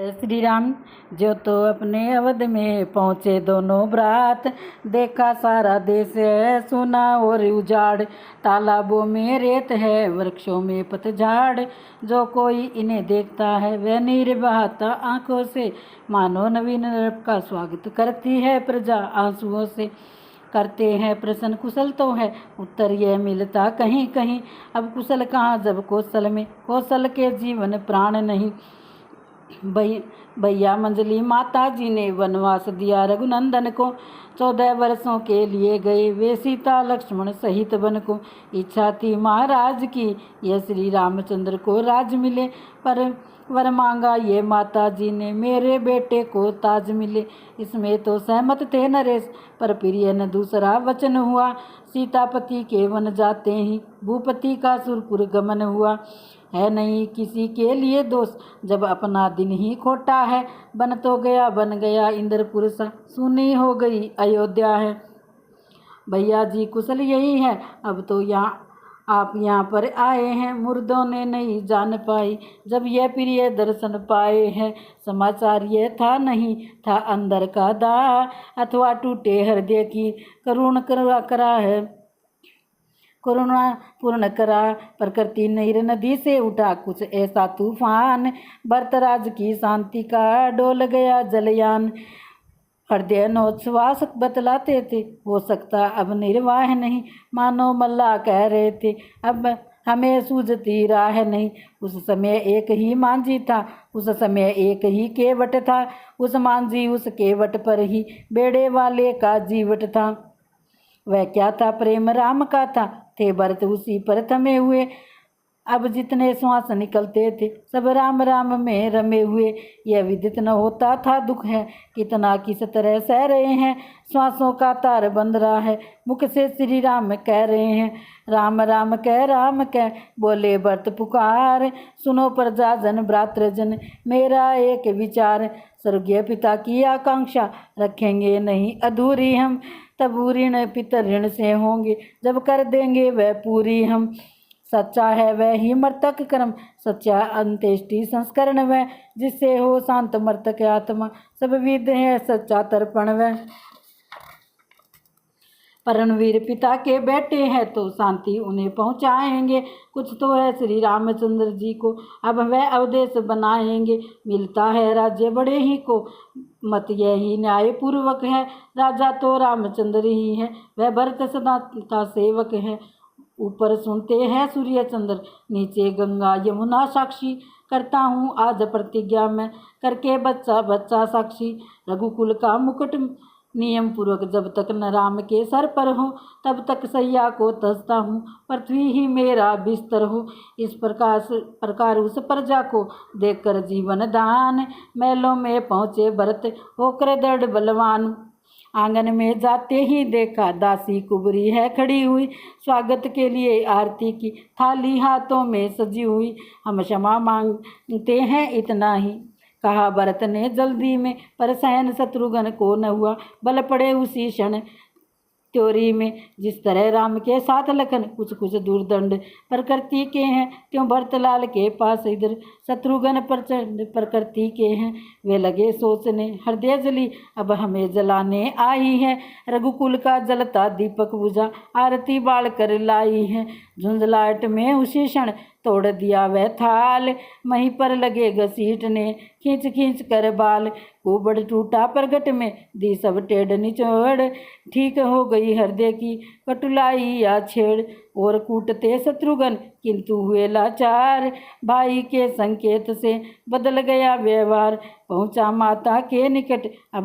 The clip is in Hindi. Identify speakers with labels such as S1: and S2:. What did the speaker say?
S1: श्री राम। जो तो अपने अवध में पहुँचे दोनों भ्रात, देखा सारा देश है सोना और उजाड़। तालाबों में रेत है, वृक्षों में पतझड़। जो कोई इन्हें देखता है वह नीर बहाता आंखों से। मानो नवीन नभ का स्वागत करती है प्रजा आंसुओं से। करते हैं प्रश्न कुशल तो है, उत्तर यह मिलता कहीं कहीं। अब कुशल कहाँ जब कौशल में, कौशल के जीवन प्राण नहीं। भैया मंजली माता जी ने वनवास दिया रघुनंदन को। 14 वर्षों के लिए गए वे सीता लक्ष्मण सहित वन को। इच्छा थी महाराज की यह श्री रामचंद्र को राज मिले, पर वर मांगा ये माता जी ने मेरे बेटे को ताज मिले। इसमें तो सहमत थे नरेश, पर प्रिय न दूसरा वचन हुआ। सीतापति के वन जाते ही भूपति का सुरपुर गमन हुआ। है नहीं किसी के लिए दोष जब अपना दिन ही खोटा है। बन तो गया बन गया इंद्रपुर सा, सुनी हो गई अयोध्या है। भैया जी कुशल यही है, अब तो आप यहाँ पर आए हैं। मुर्दों ने नहीं जान पाई जब यह प्रिय दर्शन पाए हैं। समाचार ये था नहीं था अंदर का दा, अथवा टूटे हृदय की करुण करा है करुणा पूर्ण करा। प्रकृति नैर नदी से उठा कुछ ऐसा तूफान, भरतराज की शांति का डोल गया जलयान। हृदय नोच्छ्वास बतलाते थे हो सकता अब निर्वाह नहीं। मानो मल्ला कह रहे थे अब हमें सूझती राह नहीं। उस समय एक ही मांझी था, उस समय एक ही केवट था। उस मांझी उस केवट पर ही बेड़े वाले का जीवट था। वह क्या था प्रेम राम का था, थे भरत उसी पर थमे हुए। अब जितने श्वास निकलते थे सब राम राम में रमे हुए। यह विदित न होता था दुख है कितना किस तरह सह रहे हैं। श्वासों का तार बंध रहा है, मुख से श्री राम कह रहे हैं। राम राम कह बोले भरत पुकार। सुनो प्रजाजन भ्रातृजन मेरा एक विचार। स्वर्गीय पिता की आकांक्षा रखेंगे नहीं अधूरी हम। तब ऋण पितर ऋण से होंगे जब कर देंगे वह पूरी हम। सच्चा है वह ही मर्तक कर्म, सच्चा अंत्येष्टि संस्करण वह। जिससे हो शांत मर्तक आत्मा, सब विध है सच्चा तर्पण वह। परमवीर पिता के बेटे हैं तो शांति उन्हें पहुँचाएंगे। कुछ तो है श्री रामचंद्र जी को, अब वह अवदेश बनाएंगे। मिलता है राज्य बड़े ही को, मत यही न्यायपूर्वक है। राजा तो रामचंद्र ही है, वह भरत सदा का सेवक है। ऊपर सुनते हैं सूर्य चंद्र, नीचे गंगा यमुना साक्षी। करता हूँ आज प्रतिज्ञा मैं, करके बच्चा बच्चा साक्षी। रघुकुल का मुकुट नियम पूर्वक जब तक न राम के सर पर हो, तब तक सैया को तजता हूँ पृथ्वी ही मेरा बिस्तर हो। इस प्रकार उस प्रजा को देखकर जीवन दान, महलों में पहुँचे भरत होकर दृढ़ बलवान। आंगन में जाते ही देखा दासी कुबरी है खड़ी हुई, स्वागत के लिए आरती की थाली हाथों में सजी हुई। हम क्षमा मांगते हैं इतना ही, कहा भरत ने जल्दी में, पर सहन शत्रुघ्न को न हुआ। बल पड़े उसी क्षण त्योरी में, जिस तरह राम के साथ लखन कुछ कुछ दूरदंड प्रकृति के हैं, त्यों भरतलाल के पास इधर शत्रुघ्न प्रचंड प्रकृति के हैं। वे लगे सोचने हृदय जली अब हमें जलाने आई है। रघुकुल का जलता दीपक बुझा आरती बाल कर लाई है। झुंझलाहट में उसी क्षण तोड़ दिया वह थाल, वहीं पर लगे घसीटने खींच खींच कर बाल। कुबड़ टूटा प्रगट में दी सब टेढ़ निचोड़, ठीक हो गई हृदय की कटुलाई या छेड़। और कूटते शत्रुघ्न किंतु हुए लाचार, भाई के संकेत से बदल गया व्यवहार। पहुँचा माता के निकट अब